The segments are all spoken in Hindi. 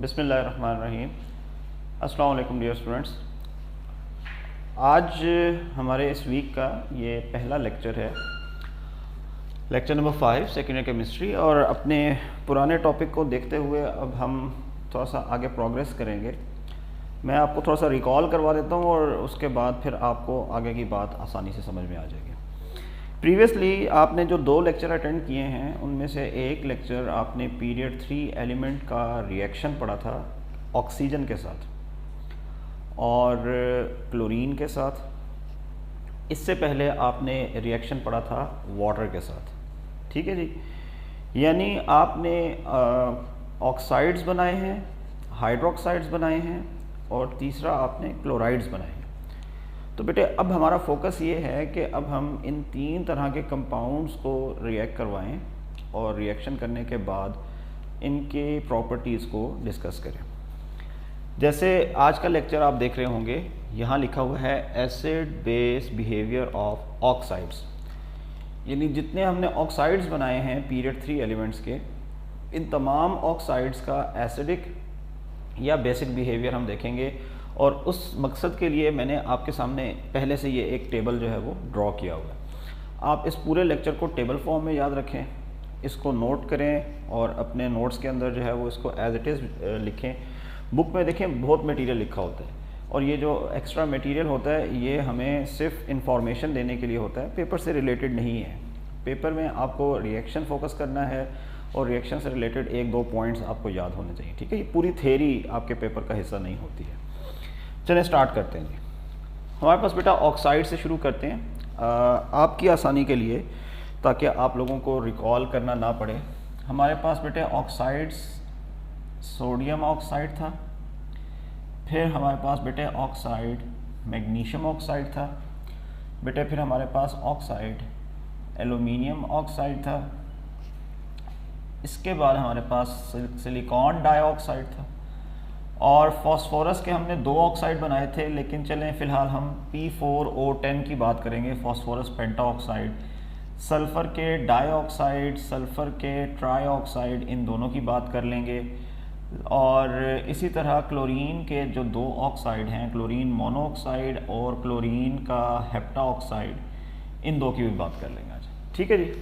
बिस्मिल्लाहिर्रहमानिर्रहीम। अस्सलाम वालेकुम डियर स्टूडेंट्स। आज हमारे इस वीक का ये पहला लेक्चर है, lecture number 5 second year chemistry. और अपने पुराने टॉपिक को देखते हुए अब हम थोड़ा सा आगे प्रोग्रेस करेंगे। मैं आपको थोड़ा सा रिकॉल करवा देता हूँ और उसके बाद फिर आपको आगे की बात आसानी से समझ में आ जाएगी। प्रीवियसली आपने जो 2 लेक्चर अटेंड किए हैं उनमें से एक लेक्चर आपने पीरियड 3 एलिमेंट का रिएक्शन पढ़ा था ऑक्सीजन के साथ और क्लोरीन के साथ। इससे पहले आपने रिएक्शन पढ़ा था वाटर के साथ, ठीक है जी। यानी आपने ऑक्साइड्स बनाए हैं, हाइड्रोक्साइड्स बनाए हैं और तीसरा आपने क्लोराइड्स बनाए हैं। तो बेटे अब हमारा फोकस ये है कि अब हम इन 3 तरह के कंपाउंड्स को रिएक्ट करवाएं और रिएक्शन करने के बाद इनके प्रॉपर्टीज़ को डिस्कस करें। जैसे आज का लेक्चर आप देख रहे होंगे, यहाँ लिखा हुआ है acid base behaviour of oxides. यानी जितने हमने ऑक्साइड्स बनाए हैं पीरियड 3 एलिमेंट्स के, इन तमाम ऑक्साइड्स का एसिडिक या बेसिक बिहेवियर हम देखेंगे। और उस मकसद के लिए मैंने आपके सामने पहले से ये एक टेबल जो है वो ड्रॉ किया हुआ है। आप इस पूरे लेक्चर को टेबल फॉर्म में याद रखें, इसको नोट करें और अपने नोट्स के अंदर जो है वो इसको एज इट इज़ लिखें। बुक में देखें बहुत मटेरियल लिखा होता है और ये जो एक्स्ट्रा मटेरियल होता है ये हमें सिर्फ इंफॉर्मेशन देने के लिए होता है, पेपर से रिलेटेड नहीं है। पेपर में आपको रिएक्शन फोकस करना है और रिएक्शन से रिलेटेड 1-2 पॉइंट्स आपको याद होने चाहिए, ठीक है। ये पूरी थ्योरी आपके पेपर का हिस्सा नहीं होती है। चलें स्टार्ट करते हैं जी। हमारे पास बेटा ऑक्साइड से शुरू करते हैं आपकी आसानी के लिए, ताकि आप लोगों को रिकॉल करना ना पड़े। हमारे पास बेटे ऑक्साइड्स, सोडियम ऑक्साइड था, फिर हमारे पास बेटे ऑक्साइड मैग्नीशियम ऑक्साइड था, बेटे फिर हमारे पास ऑक्साइड एल्यूमिनियम ऑक्साइड था, इसके बाद हमारे पास सिलिकॉन डाइऑक्साइड था और फास्फोरस के हमने 2 ऑक्साइड बनाए थे। लेकिन चलें फ़िलहाल हम P4O10 की बात करेंगे, फास्फोरस पेंटाऑक्साइड। सल्फ़र के डाइऑक्साइड, सल्फ़र के ट्राइऑक्साइड, इन दोनों की बात कर लेंगे। और इसी तरह क्लोरीन के जो 2 ऑक्साइड हैं, क्लोरीन मोनोऑक्साइड और क्लोरीन का हेप्टाऑक्साइड, इन 2 की भी बात कर लेंगे आज, ठीक है जी।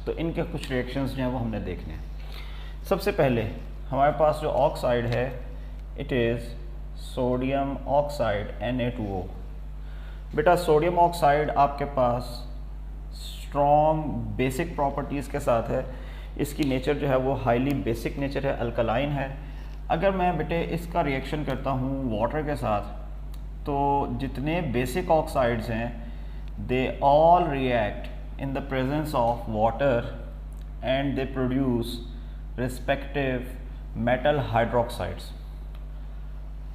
तो इनके कुछ रिएक्शंस जो हैं वो हमने देखने हैं। सबसे पहले हमारे पास जो ऑक्साइड है it is sodium oxide Na2O। बेटा सोडियम ऑक्साइड आपके पास स्ट्रॉन्ग बेसिक प्रॉपर्टीज़ के साथ है। इसकी नेचर जो है वो हाईली बेसिक नेचर है, अल्कलाइन है। अगर मैं बेटे इसका रिएक्शन करता हूँ वाटर के साथ, तो जितने बेसिक ऑक्साइड्स हैं they all react in the presence of water and they produce respective metal hydroxides.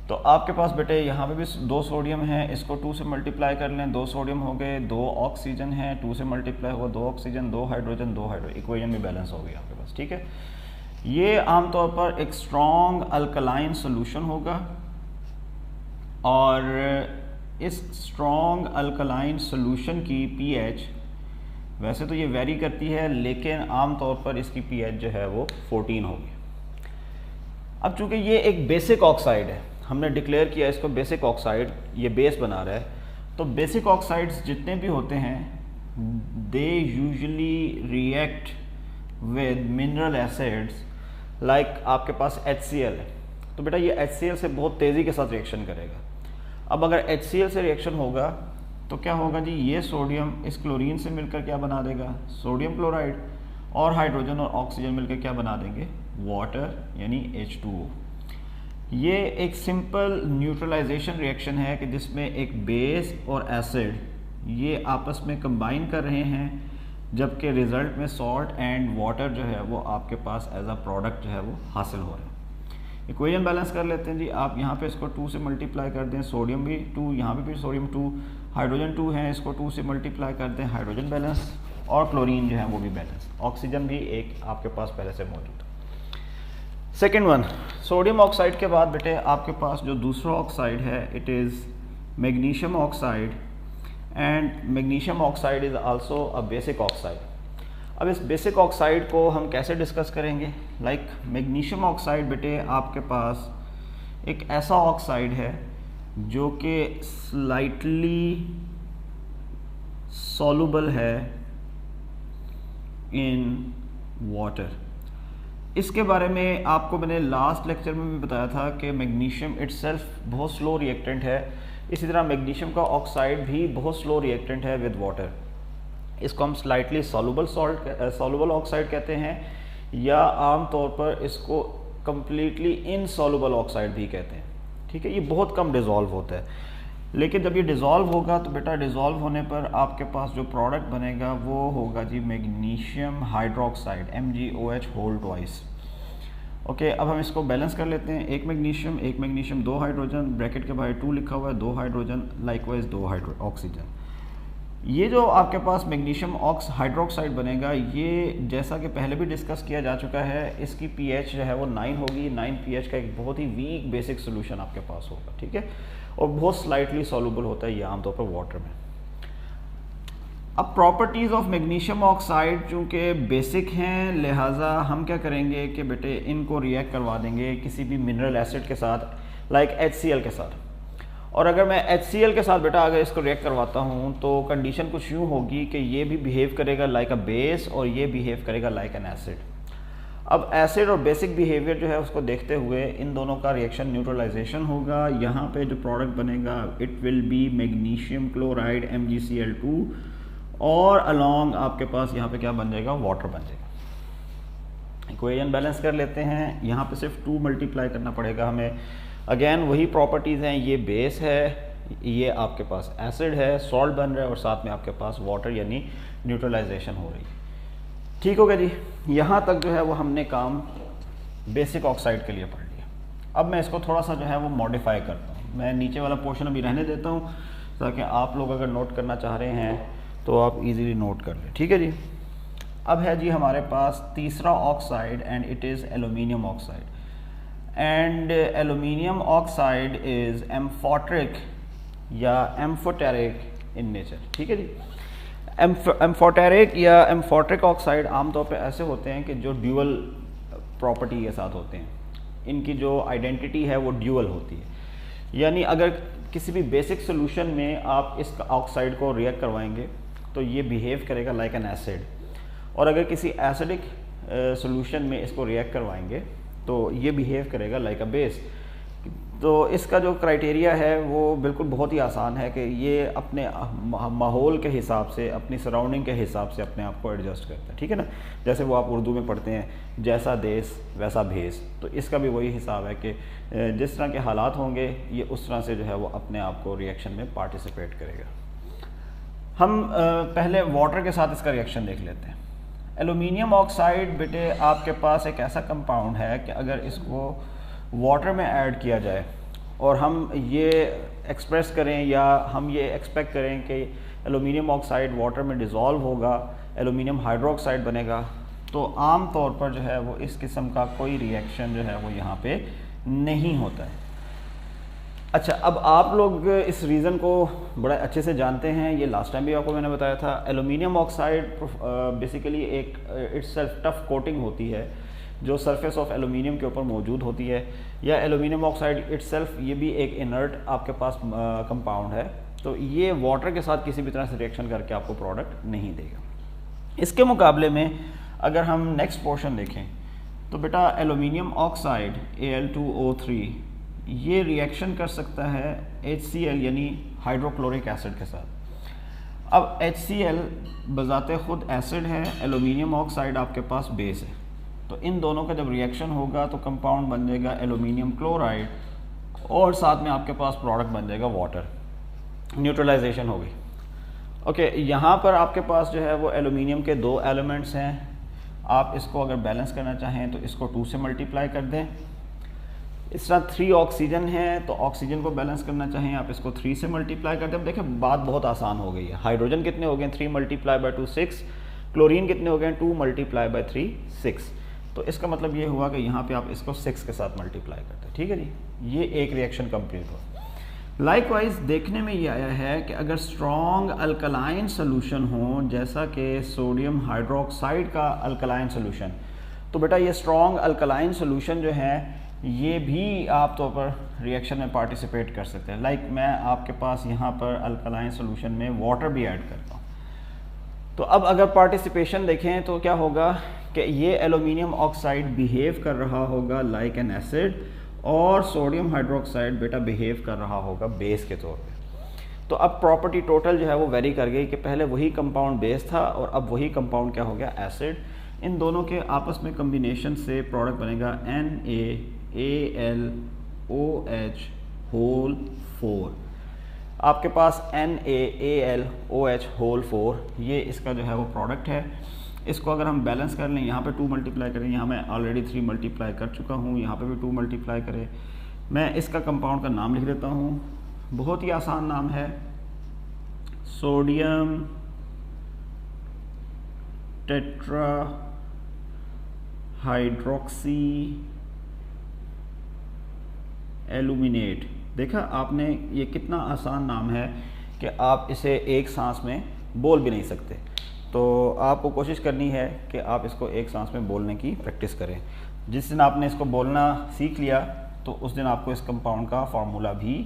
तो आपके पास बेटे यहाँ पे भी 2 सोडियम हैं, इसको 2 से मल्टीप्लाई कर लें, 2 सोडियम हो गए, 2 ऑक्सीजन हैं, 2 से मल्टीप्लाई हुआ 2 ऑक्सीजन, 2 हाइड्रोजन, 2 हाइड्रो, इक्वेशन भी बैलेंस हो गई आपके पास, ठीक है। ये आमतौर पर एक स्ट्रॉन्ग अल्कलाइन सोल्यूशन होगा और इस स्ट्रॉन्ग अल्कलाइन सोल्यूशन की पीएच वैसे तो ये वेरी करती है, लेकिन आमतौर पर इसकी पीएच जो है वो 14 होगी। अब चूंकि ये एक बेसिक ऑक्साइड है, हमने डिक्लेयर किया इसको बेसिक ऑक्साइड, ये बेस बना रहा है, तो बेसिक ऑक्साइड्स जितने भी होते हैं they usually react with mineral acids. Like आपके पास HCl है, तो बेटा ये HCl से बहुत तेज़ी के साथ रिएक्शन करेगा। अब अगर HCl से रिएक्शन होगा तो क्या होगा जी, ये सोडियम इस क्लोरीन से मिलकर क्या बना देगा, सोडियम क्लोराइड, और हाइड्रोजन और ऑक्सीजन मिलकर क्या बना देंगे, वाटर, यानी H2O। ये एक सिंपल न्यूट्रलाइजेशन रिएक्शन है कि जिसमें एक बेस और एसिड ये आपस में कंबाइन कर रहे हैं, जबकि रिजल्ट में सॉल्ट एंड वाटर जो है वो आपके पास एज अ प्रोडक्ट जो है वो हासिल हो रहा है। इक्वेशन बैलेंस कर लेते हैं जी। आप यहाँ पे इसको 2 से मल्टीप्लाई कर दें, सोडियम भी 2, यहाँ पे भी सोडियम 2, हाइड्रोजन 2 है, इसको 2 से मल्टीप्लाई कर दें, हाइड्रोजन बैलेंस, और क्लोरीन जो है वो भी बैलेंस, ऑक्सीजन भी एक आपके पास पहले से मौजूद है। सेकेंड वन, सोडियम ऑक्साइड के बाद बेटे आपके पास जो दूसरा ऑक्साइड है it is magnesium oxide, and magnesium oxide is also a basic oxide. अब इस बेसिक ऑक्साइड को हम कैसे डिस्कस करेंगे? लाइक मैग्नीशियम ऑक्साइड बेटे आपके पास एक ऐसा ऑक्साइड है जो कि स्लाइटली सॉल्युबल है इन वाटर। इसके बारे में आपको मैंने लास्ट लेक्चर में भी बताया था कि मैग्नीशियम इटसेल्फ बहुत स्लो रिएक्टेंट है। इसी तरह मैग्नीशियम का ऑक्साइड भी बहुत स्लो रिएक्टेंट है विद वाटर। इसको हम स्लाइटली सॉल्युबल ऑक्साइड कहते हैं, या आम तौर पर इसको कंप्लीटली इनसॉल्युबल ऑक्साइड भी कहते हैं। ठीक है, ये बहुत कम डिज़ोल्व होता है, लेकिन जब ये डिज़ोल्व होगा तो बेटा डिज़ोल्व होने पर आपके पास जो प्रोडक्ट बनेगा वो होगा जी magnesium hydroxide MgOH whole twice. Okay, अब हम इसको बैलेंस कर लेते हैं। एक मैग्नीशियम 2 हाइड्रोजन, ब्रैकेट के बाहर 2 लिखा हुआ है, 2 हाइड्रोजन, लाइकवाइज 2 ऑक्सीजन। ये जो आपके पास मैग्नीशियम हाइड्रोक्साइड बनेगा, ये जैसा कि पहले भी डिस्कस किया जा चुका है, इसकी pH जो है वो 9 होगी। 9 pH का एक बहुत ही वीक बेसिक सोल्यूशन आपके पास होगा। ठीक है, और बहुत स्लाइटली सॉल्युबल होता है ये आमतौर पर वाटर में। अब प्रॉपर्टीज़ ऑफ मैग्नीशियम ऑक्साइड चूँकि बेसिक हैं, लिहाजा हम क्या करेंगे कि बेटे इनको रिएक्ट करवा देंगे किसी भी मिनरल एसिड के साथ, लाइक HCl के साथ। और अगर मैं HCl के साथ बेटा अगर इसको रिएक्ट करवाता हूँ तो कंडीशन कुछ यूँ होगी कि ये भी बिहेव करेगा लाइक अ बेस और ये बिहेव करेगा लाइक एन एसिड। अब एसिड और बेसिक बिहेवियर जो है उसको देखते हुए इन दोनों का रिएक्शन न्यूट्रलाइजेशन होगा। यहाँ पे जो प्रोडक्ट बनेगा it will be magnesium chloride MgCl2, और अलॉन्ग आपके पास यहाँ पे क्या बन जाएगा? वाटर बन जाएगा। इक्वेशन बैलेंस कर लेते हैं। यहाँ पे सिर्फ 2 मल्टीप्लाई करना पड़ेगा हमें। अगेन वही प्रॉपर्टीज़ हैं, ये बेस है, ये आपके पास एसिड है, सॉल्ट बन रहा है, और साथ में आपके पास वाटर यानी न्यूट्रलाइजेशन हो रही है। ठीक हो गया जी, यहाँ तक जो है वो हमने काम बेसिक ऑक्साइड के लिए पढ़ लिया। अब मैं इसको थोड़ा सा जो है वो मॉडिफाई करता हूँ। मैं नीचे वाला पोर्शन अभी रहने देता हूँ ताकि आप लोग अगर नोट करना चाह रहे हैं तो आप इजीली नोट कर लें। ठीक है जी, अब है जी हमारे पास तीसरा oxide and it is aluminium oxide. And aluminium oxide is amphoteric या एम्फोटेरिक इन नेचर। ठीक है जी, एम्फोटेरिक या एम्फोटेरिक ऑक्साइड आमतौर पे ऐसे होते हैं कि जो ड्यूअल प्रॉपर्टी के साथ होते हैं। इनकी जो आइडेंटिटी है वो ड्यूअल होती है, यानी अगर किसी भी बेसिक सोल्यूशन में आप इस ऑक्साइड को रिएक्ट करवाएंगे तो ये बिहेव करेगा लाइक एन एसिड, और अगर किसी एसिडिक सोल्यूशन में इसको रिएक्ट करवाएंगे तो ये बिहेव करेगा लाइक अ बेस। तो इसका जो क्राइटेरिया है वो बिल्कुल बहुत ही आसान है कि ये अपने माहौल के हिसाब से, अपनी सराउंडिंग के हिसाब से अपने आप को एडजस्ट करता है। ठीक है ना, जैसे वो आप उर्दू में पढ़ते हैं जैसा देश वैसा भेस, तो इसका भी वही हिसाब है कि जिस तरह के हालात होंगे ये उस तरह से जो है वो अपने आप को रिएक्शन में पार्टिसिपेट करेगा। हम पहले वाटर के साथ इसका रिएक्शन देख लेते हैं। एल्यूमिनियम ऑक्साइड बेटे आपके पास एक ऐसा कंपाउंड है कि अगर इसको वाटर में ऐड किया जाए और हम ये एक्सप्रेस करें या हम ये एक्सपेक्ट करें कि एल्यूमिनियम ऑक्साइड वाटर में डिज़ोल्व होगा, एल्यूमिनियम हाइड्रोक्साइड बनेगा, तो आम तौर पर जो है वो इस किस्म का कोई रिएक्शन जो है वो यहाँ पे नहीं होता है। अच्छा, अब आप लोग इस रीज़न को बड़ा अच्छे से जानते हैं, ये लास्ट टाइम भी आपको मैंने बताया था। एल्यूमिनियम ऑक्साइड बेसिकली एक इटसेल्फ टफ कोटिंग होती है जो सरफेस ऑफ एल्यूमिनियम के ऊपर मौजूद होती है, या एल्यूमिनियम ऑक्साइड इटसेल्फ ये भी एक इनर्ट आपके पास कंपाउंड है, तो ये वाटर के साथ किसी भी तरह से रिएक्शन करके आपको प्रोडक्ट नहीं देगा। इसके मुकाबले में अगर हम नेक्स्ट पोर्शन देखें तो बेटा एल्यूमिनियम ऑक्साइड Al2O3 ये रिएक्शन कर सकता है HCl यानी हाइड्रोक्लोरिक एसिड के साथ। अब HCl बजाते खुद एसिड है, एल्यूमिनियम ऑक्साइड आपके पास बेस है, तो इन दोनों का जब रिएक्शन होगा तो कंपाउंड बन जाएगा एल्यूमिनियम क्लोराइड, और साथ में आपके पास प्रोडक्ट बन जाएगा वाटर। न्यूट्रलाइजेशन हो गई। ओके, यहाँ पर आपके पास जो है वो एल्यूमिनियम के 2 एलिमेंट्स हैं। आप इसको अगर बैलेंस करना चाहें तो इसको 2 से मल्टीप्लाई कर दें। इस तरह 3 ऑक्सीजन है, तो ऑक्सीजन को बैलेंस करना चाहें आप इसको 3 से मल्टीप्लाई कर दें। अब देखें बात बहुत आसान हो गई है। हाइड्रोजन कितने हो गए? 3 मल्टीप्लाई बाई 2 6। क्लोरीन कितने हो गए? 2 मल्टीप्लाई बाई 3 6। तो इसका मतलब ये हुआ कि यहाँ पे आप इसको 6 के साथ मल्टीप्लाई करते हैं। ठीक है जी, ये एक रिएक्शन कंप्लीट हुआ। लाइकवाइज देखने में ये आया है कि अगर स्ट्रॉन्ग अल्कलाइन सोल्यूशन हो, जैसा कि सोडियम हाइड्रोक्साइड का अल्कलाइन सोल्यूशन, तो बेटा ये स्ट्रॉन्ग अल्कलाइन सोल्यूशन जो है ये भी आप तौर पर रिएक्शन में पार्टिसिपेट कर सकते हैं। लाइक मैं आपके पास यहाँ पर अल्कलाइन सोल्यूशन में वाटर भी ऐड करता हूँ। तो अब अगर पार्टिसिपेशन देखें तो क्या होगा कि ये एल्यूमिनियम ऑक्साइड बिहेव कर रहा होगा लाइक एन एसिड, और सोडियम हाइड्रोक्साइड बेटा बिहेव कर रहा होगा बेस के तौर पे। तो अब प्रॉपर्टी टोटल जो है वो वेरी कर गई कि पहले वही कंपाउंड बेस था और अब वही कंपाउंड क्या हो गया, एसिड। इन दोनों के आपस में कम्बिनेशन से प्रोडक्ट बनेगा NaAlOH होल 4। आपके पास NaAlOH होल 4 ये इसका जो है वो प्रोडक्ट है। इसको अगर हम बैलेंस कर लें, यहाँ पे 2 मल्टीप्लाई करें, यहाँ मैं ऑलरेडी 3 मल्टीप्लाई कर चुका हूँ, यहाँ पे भी 2 मल्टीप्लाई करें। मैं इसका कंपाउंड का नाम लिख देता हूँ, बहुत ही आसान नाम है, सोडियम टेट्रा हाइड्रोक्सी एल्यूमिनेट। देखा आपने, ये कितना आसान नाम है कि आप इसे एक सांस में बोल भी नहीं सकते। तो आपको कोशिश करनी है कि आप इसको एक सांस में बोलने की प्रैक्टिस करें। जिस दिन आपने इसको बोलना सीख लिया तो उस दिन आपको इस कंपाउंड का फार्मूला भी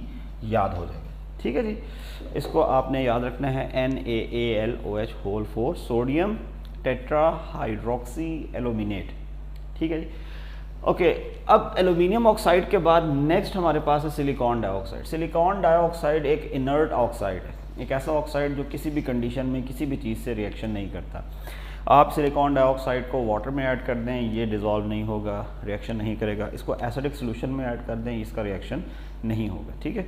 याद हो जाएगा। ठीक है जी, इसको आपने याद रखना है, NaAlOH whole 4 sodium tetra hydroxy aluminate. ठीक है जी, ओके। अब एल्यूमिनियम ऑक्साइड के बाद नेक्स्ट हमारे पास है सिलिकॉन डाइऑक्साइड। सिलिकॉन डाइऑक्साइड एक इनर्ट ऑक्साइड है, एक ऐसा ऑक्साइड जो किसी भी कंडीशन में किसी भी चीज़ से रिएक्शन नहीं करता। आप सिलिकॉन डाइऑक्साइड को वाटर में ऐड कर दें, ये डिज़ोल्व नहीं होगा, रिएक्शन नहीं करेगा। इसको एसिडिक सोल्यूशन में ऐड कर दें, इसका रिएक्शन नहीं होगा। ठीक है,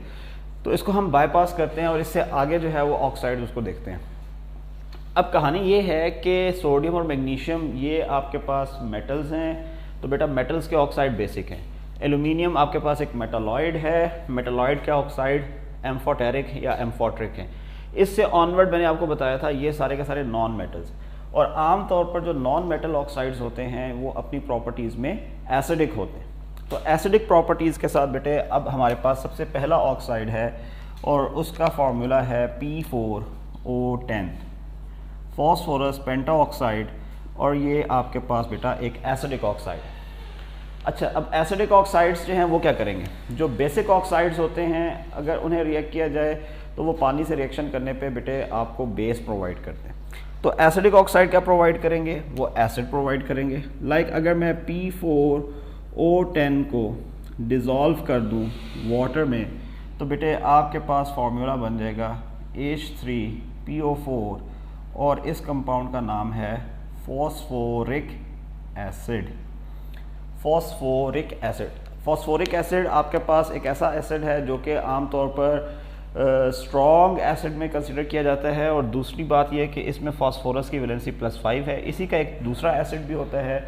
तो इसको हम बाईपास करते हैं और इससे आगे जो है वो ऑक्साइड उसको देखते हैं। अब कहानी ये है कि सोडियम और मैग्नीशियम ये आपके पास मेटल्स हैं, तो बेटा मेटल्स के ऑक्साइड बेसिक हैं। एल्यूमिनियम आपके पास एक मेटालॉइड है, मेटालॉइड के ऑक्साइड एम्फोटेरिक या एम्फोट्रिक हैं। इससे ऑनवर्ड मैंने आपको बताया था ये सारे के सारे नॉन मेटल्स, और आम तौर पर जो नॉन मेटल ऑक्साइड्स होते हैं वो अपनी प्रॉपर्टीज़ में एसिडिक होते हैं। तो एसिडिक प्रॉपर्टीज़ के साथ बेटे अब हमारे पास सबसे पहला ऑक्साइड है और उसका फार्मूला है P4O10 फॉस्फोरस पेंटाऑक्साइड, और ये आपके पास बेटा एक एसिडिक ऑक्साइड है। अच्छा, अब एसिडिक ऑक्साइड्स जो हैं वो क्या करेंगे, जो बेसिक ऑक्साइड्स होते हैं अगर उन्हें रिएक्ट किया जाए तो वो पानी से रिएक्शन करने पे बेटे आपको बेस प्रोवाइड करते हैं। तो एसिडिक ऑक्साइड क्या प्रोवाइड करेंगे, वो एसिड प्रोवाइड करेंगे। लाइक अगर मैं P4O10 को डिज़ोल्व कर दूं वाटर में तो बेटे आपके पास फार्मूला बन जाएगा H3PO4 और इस कंपाउंड का नाम है phosphoric acid. Phosphoric acid, phosphoric acid आपके पास एक ऐसा एसिड है जो कि आमतौर पर स्ट्रॉन्ग एसिड में कंसिडर किया जाता है, और दूसरी बात यह है कि इसमें फास्फोरस की वैलेंसी +5 है। इसी का एक दूसरा एसिड भी होता है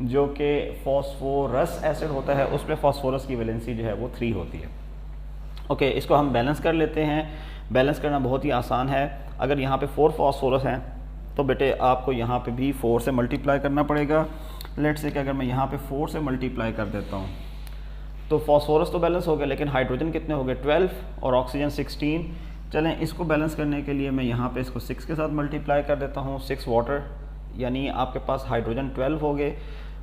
जो कि फॉस्फोरस एसिड होता है, उसमें फास्फोरस की वैलेंसी जो है वो 3 होती है। ओके, इसको हम बैलेंस कर लेते हैं। बैलेंस करना बहुत ही आसान है। अगर यहाँ पे 4 फॉस्फोरस हैं तो बेटे आपको यहाँ पे भी 4 से मल्टीप्लाई करना पड़ेगा। लेट्स से कि अगर मैं यहाँ पे 4 से मल्टीप्लाई कर देता हूँ तो फॉस्फोरस तो बैलेंस हो गया, लेकिन हाइड्रोजन कितने हो गए 12 और ऑक्सीजन 16। चलें, इसको बैलेंस करने के लिए मैं यहाँ पे इसको 6 के साथ मल्टीप्लाई कर देता हूँ, 6 वाटर, यानी आपके पास हाइड्रोजन 12 हो गए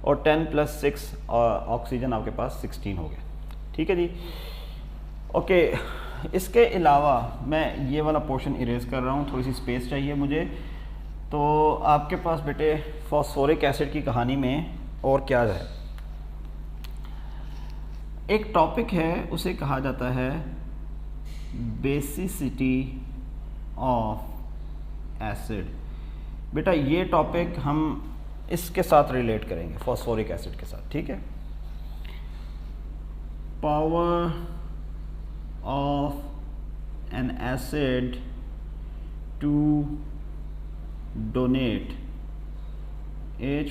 और 10 + 6 ऑक्सीजन आपके पास 16 हो गए। ठीक है जी, ओके। इसके अलावा मैं ये वाला पोर्शन इरेज कर रहा हूँ, थोड़ी सी स्पेस चाहिए मुझे। तो आपके पास बेटे फॉस्फोरिक एसिड की कहानी में और क्या है, एक टॉपिक है उसे कहा जाता है बेसिसिटी ऑफ एसिड। बेटा ये टॉपिक हम इसके साथ रिलेट करेंगे, फॉस्फोरिक एसिड के साथ। ठीक है, power of an acid to donate H+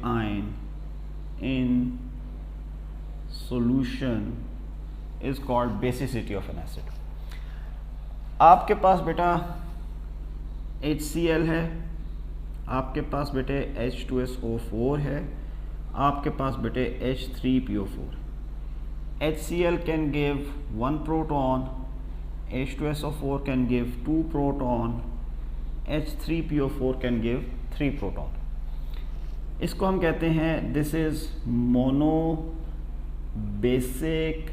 ion in solution is called basicity of an acid। आपके पास बेटा HCl है, आपके पास बेटे H2SO4 है, आपके पास बेटे H3PO4। HCl can give 1 proton H2SO4 can give 2 proton, H3PO4 can give 3 proton. इसको हम कहते हैं this is mono basic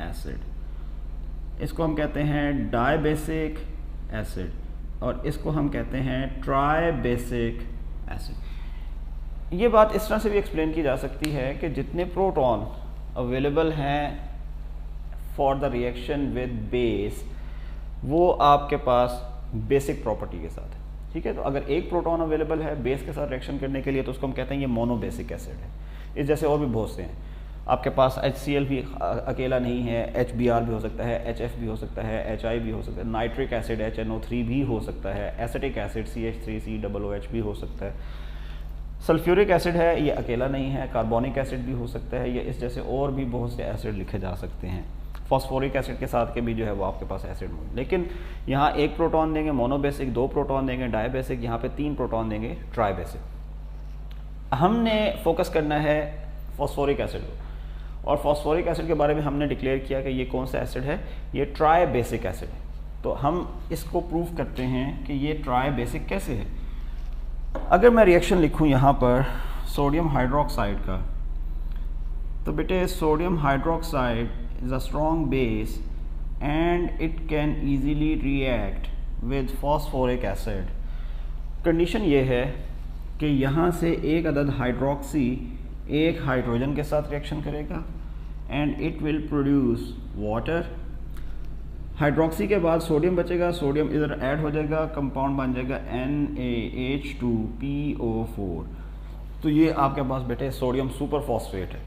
acid, इसको हम कहते हैं डाई बेसिक एसिड, और इसको हम कहते हैं ट्राई बेसिक एसिड। ये बात इस तरह से भी एक्सप्लेन की जा सकती है कि जितने प्रोटॉन अवेलेबल हैं for the reaction with base, वो आपके पास बेसिक प्रॉपर्टी के साथ है, ठीक है। तो अगर एक प्रोटॉन अवेलेबल है बेस के साथ रिएक्शन करने के लिए तो उसको हम कहते हैं ये मोनो बेसिक एसिड है। इस जैसे और भी बहुत से हैं, आपके पास HCl भी अकेला नहीं है, HBr भी हो सकता है, HF भी हो सकता है, HI भी हो सकता है, नाइट्रिक एसिड HNO3 भी हो सकता है, एसिटिक एसिड CH3COOH भी हो सकता है, सल्फ्यूरिक एसिड है ये अकेला नहीं है, कार्बोनिक एसिड भी हो सकता है, ये इस जैसे और भी बहुत से एसिड लिखे जा सकते हैं। फॉस्फोरिक एसिड के साथ के भी जो है वो आपके पास एसिड होंगे, लेकिन यहाँ एक प्रोटॉन देंगे मोनोबेसिक, 2 प्रोटॉन देंगे डायबेसिक, यहाँ पे 3 प्रोटॉन देंगे ट्राइबेसिक। हमने फोकस करना है फॉस्फोरिक एसिड को, और फॉस्फोरिक एसिड के बारे में हमने डिक्लेयर किया कि ये कौन सा एसिड है, ये ट्राई बेसिक एसिड है। तो हम इसको प्रूव करते हैं कि ये ट्राई बेसिक कैसे है। अगर मैं रिएक्शन लिखूं यहाँ पर सोडियम हाइड्रोक्साइड का, तो बेटे sodium hydroxide is a strong base and it can easily react with phosphoric acid. Condition ये है कि यहाँ से एक अदद हाइड्रोक्सी एक हाइड्रोजन के साथ रिएक्शन करेगा and it will produce water. Hydroxy के बाद सोडियम बचेगा, सोडियम इधर ऐड हो जाएगा, कंपाउंड बन जाएगा NaH2PO4। तो ये आपके पास बेटे सोडियम सुपर फॉस्फेट है।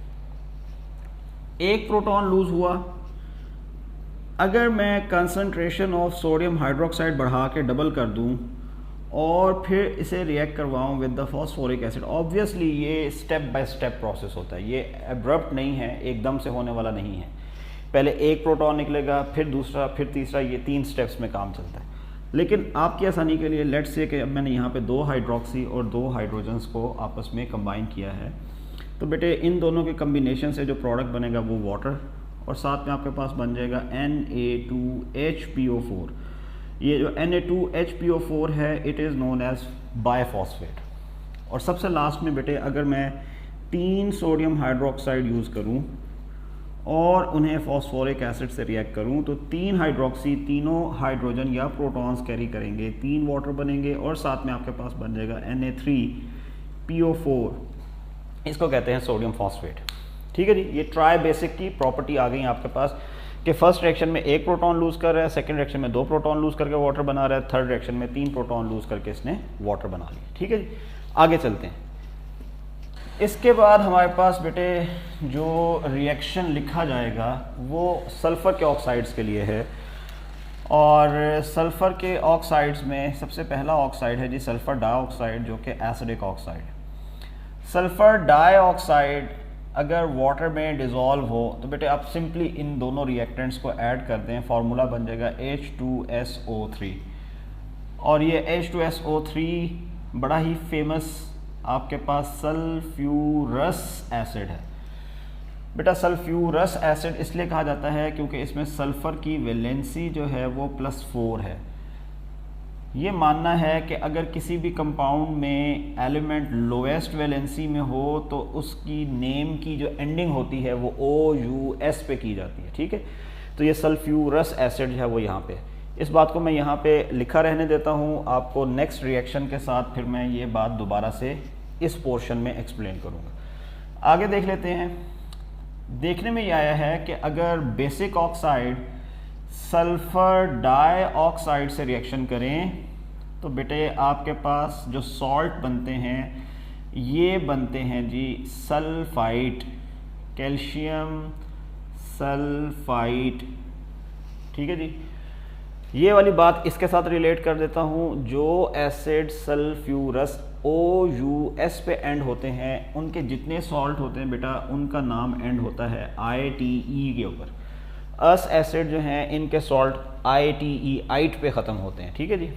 एक प्रोटॉन लूज हुआ, अगर मैं कंसंट्रेशन ऑफ सोडियम हाइड्रोक्साइड बढ़ा के डबल कर दूं और फिर इसे रिएक्ट करवाऊं with the phosphoric acid, obviously ये स्टेप बाय स्टेप प्रोसेस होता है, ये एब्रप्ट नहीं है, एकदम से होने वाला नहीं है। पहले एक प्रोटॉन निकलेगा, फिर दूसरा, फिर तीसरा, ये 3 स्टेप्स में काम चलता है। लेकिन आपकी आसानी के लिए लेट्स से कि अब मैंने यहाँ पे 2 हाइड्रोक्सी और 2 हाइड्रोजन्स को आपस में कंबाइन किया है, तो बेटे इन दोनों के कम्बिनेशन से जो प्रोडक्ट बनेगा वो वाटर, और साथ में आपके पास बन जाएगा Na2HPO4। ये जो Na2HPO4 है इट इज़ नोन एज बायफॉस्फेट। और सबसे लास्ट में बेटे अगर मैं 3 सोडियम हाइड्रोक्साइड यूज़ करूं और उन्हें फॉस्फोरिक एसिड से रिएक्ट करूं तो 3 हाइड्रोक्सी तीनों हाइड्रोजन या प्रोटॉन्स कैरी करेंगे, 3 वाटर बनेंगे और साथ में आपके पास बन जाएगा Na3PO4, इसको कहते हैं सोडियम फॉस्फेट। ठीक है जी, ये ट्राई बेसिक की प्रॉपर्टी आ गई आपके पास कि फर्स्ट रिएक्शन में 1 प्रोटॉन लूज कर रहा है, सेकंड रिएक्शन में 2 प्रोटॉन लूज करके वाटर बना रहा है, थर्ड रिएक्शन में 3 प्रोटॉन लूज करके इसने वाटर बना लिया। ठीक है जी, आगे चलते हैं। इसके बाद हमारे पास बेटे जो रिएक्शन लिखा जाएगा वो सल्फ़र के ऑक्साइड्स के लिए है, और सल्फ़र के ऑक्साइड्स में सबसे पहला ऑक्साइड है जी सल्फ़र डाइऑक्साइड, जो कि एसिडिक ऑक्साइड। सल्फ़र डाइऑक्साइड अगर वाटर में डिज़ोल्व हो तो बेटे आप सिंपली इन दोनों रिएक्टेंट्स को ऐड कर दें, फार्मूला बन जाएगा H2SO3। और ये H2SO3 बड़ा ही फेमस आपके पास सल्फ्यूरस एसिड है। बेटा सल्फ्यूरस एसिड इसलिए कहा जाता है क्योंकि इसमें सल्फ़र की वैलेंसी जो है वो +4 है। ये मानना है कि अगर किसी भी कंपाउंड में एलिमेंट लोएस्ट वैलेंसी में हो तो उसकी नेम की जो एंडिंग होती है वो OUS पे की जाती है। ठीक है, तो ये सल्फ्यूरस एसिड है वो यहाँ पे, इस बात को मैं यहाँ पे लिखा रहने देता हूँ। आपको नेक्स्ट रिएक्शन के साथ फिर मैं ये बात दोबारा से इस पोर्शन में एक्सप्लेन करूँगा। आगे देख लेते हैं। देखने में ये आया है कि अगर बेसिक ऑक्साइड सल्फ़र डाइऑक्साइड से रिएक्शन करें तो बेटे आपके पास जो सॉल्ट बनते हैं ये बनते हैं जी सल्फाइट, कैल्शियम सल्फाइट। ठीक है जी, ये वाली बात इसके साथ रिलेट कर देता हूँ। जो एसिड सल्फ्यूरस OUS पे एंड होते हैं उनके जितने सॉल्ट होते हैं बेटा उनका नाम एंड होता है ITE के ऊपर। अस एसिड जो हैं इनके सॉल्ट ITE आइट पे ख़त्म होते हैं। ठीक है जी,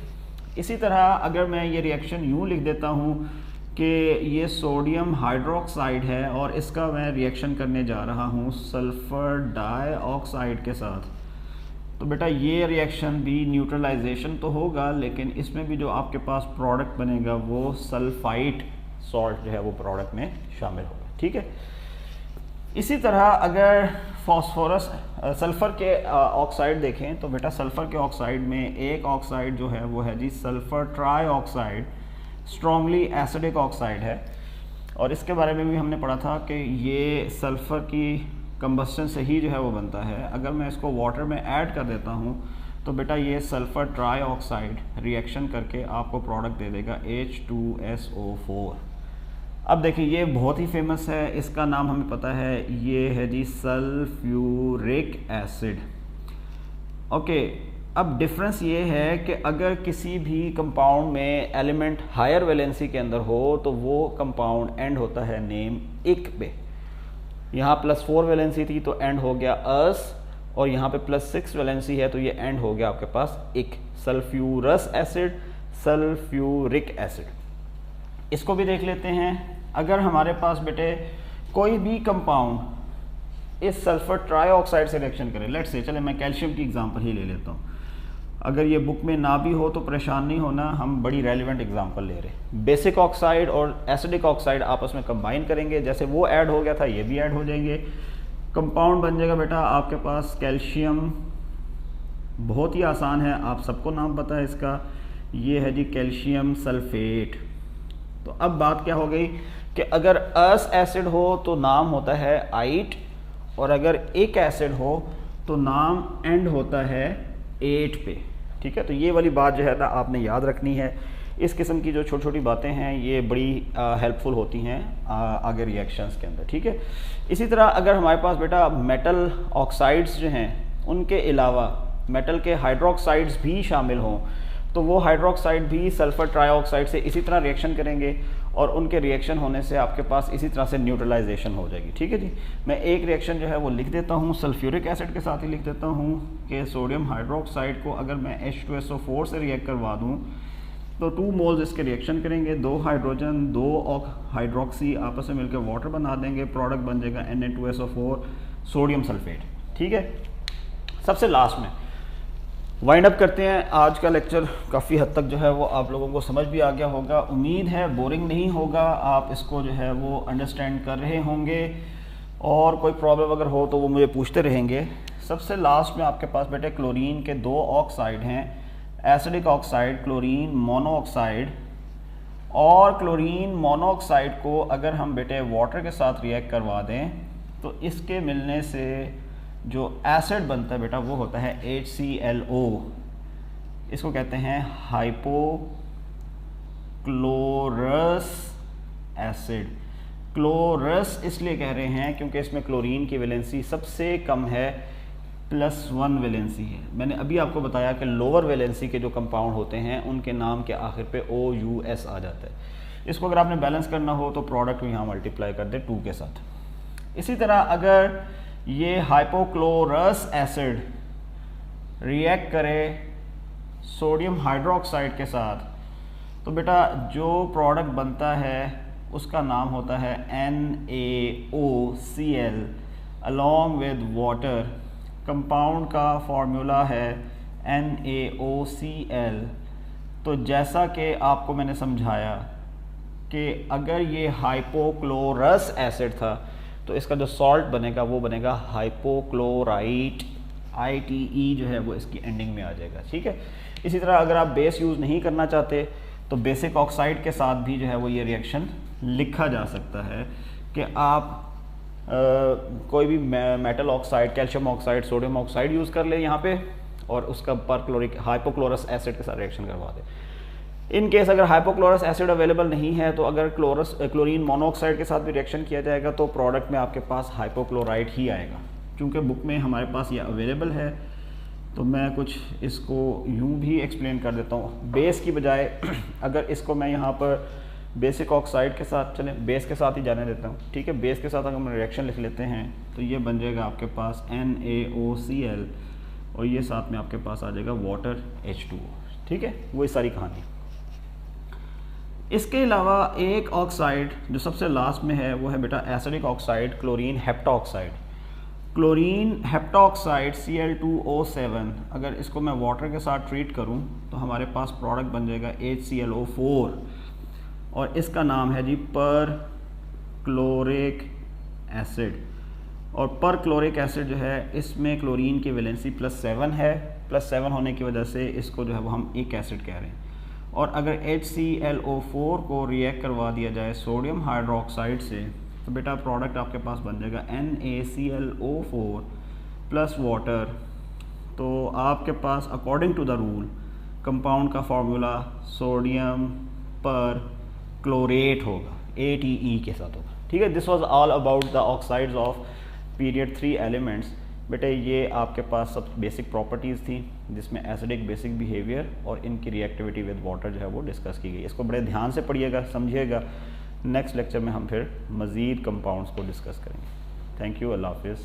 इसी तरह अगर मैं ये रिएक्शन यूँ लिख देता हूँ कि ये सोडियम हाइड्रोक्साइड है और इसका मैं रिएक्शन करने जा रहा हूँ सल्फ़र डाइऑक्साइड के साथ, तो बेटा ये रिएक्शन भी न्यूट्रलाइजेशन तो होगा, लेकिन इसमें भी जो आपके पास प्रोडक्ट बनेगा वो सल्फाइट सॉल्ट जो है वो प्रोडक्ट में शामिल होगा। ठीक है, इसी तरह अगर फॉस्फोरस सल्फ़र के ऑक्साइड देखें तो बेटा सल्फ़र के ऑक्साइड में एक ऑक्साइड जो है वो है जी sulphur trioxide, strongly acidic oxide है। और इसके बारे में भी हमने पढ़ा था कि ये सल्फ़र की कंबस्टन से ही जो है वो बनता है। अगर मैं इसको वाटर में ऐड कर देता हूँ तो बेटा ये सल्फ़र ट्राई ऑक्साइड रिएक्शन करके आपको प्रोडक्ट दे देगा H2SO4। अब देखिए ये बहुत ही फेमस है, इसका नाम हमें पता है, ये है जी सल्फ्यूरिक एसिड। ओके, अब डिफरेंस ये है कि अगर किसी भी कंपाउंड में एलिमेंट हायर वैलेंसी के अंदर हो तो वो कंपाउंड एंड होता है नेम इक पे। यहाँ +4 वैलेंसी थी तो एंड हो गया अस, और यहाँ पे +6 वैलेंसी है तो ये एंड हो गया आपके पास इक। Sulphurous acid, sulphuric acid. इसको भी देख लेते हैं। अगर हमारे पास बेटे कोई भी कंपाउंड इस सल्फर ट्राईऑक्साइड से रिएक्शन करे, लेट्स से चले मैं कैल्शियम की एग्जांपल ही ले लेता हूँ। अगर ये बुक में ना भी हो तो परेशान नहीं होना, हम बड़ी रेलिवेंट एग्जांपल ले रहे हैं। बेसिक ऑक्साइड और एसिडिक ऑक्साइड आपस में कंबाइन करेंगे, जैसे वो ऐड हो गया था ये भी ऐड हो जाएंगे, कंपाउंड बन जाएगा बेटा आपके पास कैल्शियम। बहुत ही आसान है, आप सबको नाम पता है इसका, ये है जी कैल्शियम सल्फेट। तो अब बात क्या हो गई कि अगर अस एसिड हो तो नाम होता है आइट, और अगर एक एसिड हो तो नाम एंड होता है एट पे। ठीक है, तो ये वाली बात जो है ना आपने याद रखनी है। इस किस्म की जो छोटी छोटी बातें हैं ये बड़ी हेल्पफुल होती हैं आगे रिएक्शंस के अंदर। ठीक है, इसी तरह अगर हमारे पास बेटा मेटल ऑक्साइड्स जो हैं उनके अलावा मेटल के हाइड्रोक्साइड्स भी शामिल हों तो वो हाइड्रोक्साइड भी सल्फर ट्राईऑक्साइड से इसी तरह रिएक्शन करेंगे, और उनके रिएक्शन होने से आपके पास इसी तरह से न्यूट्रलाइजेशन हो जाएगी। ठीक है जी, मैं एक रिएक्शन जो है वो लिख देता हूँ, सल्फ्यूरिक एसिड के साथ ही लिख देता हूँ कि सोडियम हाइड्रोक्साइड को अगर मैं H2SO4 से रिएक्ट करवा दूँ तो 2 मोल्स इसके रिएक्शन करेंगे, 2 हाइड्रोजन 2 हाइड्रोक्सी आपस में मिलकर वाटर बना देंगे, प्रोडक्ट बन जाएगा Na2SO4 सोडियम सल्फेट। ठीक है, सबसे लास्ट में वाइंड अप करते हैं। आज का लेक्चर काफ़ी हद तक जो है वो आप लोगों को समझ भी आ गया होगा, उम्मीद है बोरिंग नहीं होगा, आप इसको जो है वो अंडरस्टैंड कर रहे होंगे, और कोई प्रॉब्लम अगर हो तो वो मुझे पूछते रहेंगे। सबसे लास्ट में आपके पास बेटे क्लोरीन के 2 ऑक्साइड हैं, एसिडिक ऑक्साइड क्लोरीन मोनोऑक्साइड, और क्लोरीन मोनोऑक्साइड को अगर हम बेटे वाटर के साथ रिएक्ट करवा दें तो इसके मिलने से जो एसिड बनता है बेटा वो होता है HClO। इसको कहते हैं हाइपोक्लोरस एसिड। क्लोरस इसलिए कह रहे हैं क्योंकि इसमें क्लोरीन की वैलेंसी सबसे कम है, +1 वैलेंसी है। मैंने अभी आपको बताया कि लोअर वैलेंसी के जो कंपाउंड होते हैं उनके नाम के आखिर पे OUS आ जाता है। इसको अगर आपने बैलेंस करना हो तो प्रोडक्ट यहाँ मल्टीप्लाई कर दे 2 के साथ। इसी तरह अगर ये हाइपोक्लोरस एसिड रिएक्ट करे सोडियम हाइड्रोक्साइड के साथ तो बेटा जो प्रोडक्ट बनता है उसका नाम होता है NaOCl along with water. Compound का फॉर्मूला है NaOCl। तो जैसा कि आपको मैंने समझाया कि अगर ये हाइपोक्लोरस एसिड था तो इसका जो सॉल्ट बनेगा वो बनेगा हाइपोक्लोराइट, ITE जो है वो इसकी एंडिंग में आ जाएगा। ठीक है, इसी तरह अगर आप बेस यूज़ नहीं करना चाहते तो बेसिक ऑक्साइड के साथ भी जो है वो ये रिएक्शन लिखा जा सकता है कि आप कोई भी metal oxide, calcium oxide, sodium oxide use कर ले यहाँ पे और उसका परक्लोरिक हाइपोक्लोरस एसिड के साथ रिएक्शन करवा दें। इन केस अगर हाइपोक्लोरस एसिड अवेलेबल नहीं है तो अगर क्लोरीन मोनोऑक्साइड के साथ भी रिएक्शन किया जाएगा तो प्रोडक्ट में आपके पास हाइपोक्लोराइट ही आएगा। चूँकि बुक में हमारे पास ये अवेलेबल है तो मैं कुछ इसको यूँ भी एक्सप्लेन कर देता हूँ बेस की बजाय। अगर इसको मैं यहाँ पर बेसिक ऑक्साइड के साथ, चलें बेस के साथ ही जाने देता हूँ। ठीक है, बेस के साथ अगर हम रिएक्शन लिख लेते हैं तो ये बन जाएगा आपके पास NaOCl और ये साथ में आपके पास आ जाएगा वाटर H2O। ठीक है, वही सारी कहानी। इसके अलावा एक ऑक्साइड जो सबसे लास्ट में है वो है बेटा acidic oxide chlorine heptaoxide. Chlorine heptoxide Cl2O7, अगर इसको मैं वाटर के साथ ट्रीट करूं तो हमारे पास प्रोडक्ट बन जाएगा HClO4 और इसका नाम है जी पर क्लोरिक एसिड। और पर क्लोरिक एसिड जो है इसमें क्लोरीन की वैलेंसी +7 है, +7 होने की वजह से इसको जो है वो हम एक एसिड कह रहे हैं। और अगर HClO4 को रिएक्ट करवा दिया जाए सोडियम हाइड्रोक्साइड से तो बेटा प्रोडक्ट आपके पास बन जाएगा NaClO4 प्लस वाटर। तो आपके पास according to the rule compound का फार्मूला सोडियम पर क्लोरेट होगा, ATE के साथ होगा। ठीक है, this was all about the oxides of period 3 elements. बेटे ये आपके पास सब बेसिक प्रॉपर्टीज़ थी जिसमें एसिडिक बेसिक बिहेवियर और इनकी रिएक्टिविटी विद वाटर जो है वो डिस्कस की गई। इसको बड़े ध्यान से पढ़िएगा, समझिएगा। नेक्स्ट लेक्चर में हम फिर मज़ीद कंपाउंड्स को डिस्कस करेंगे। थैंक यू, अल्लाह हाफिज़।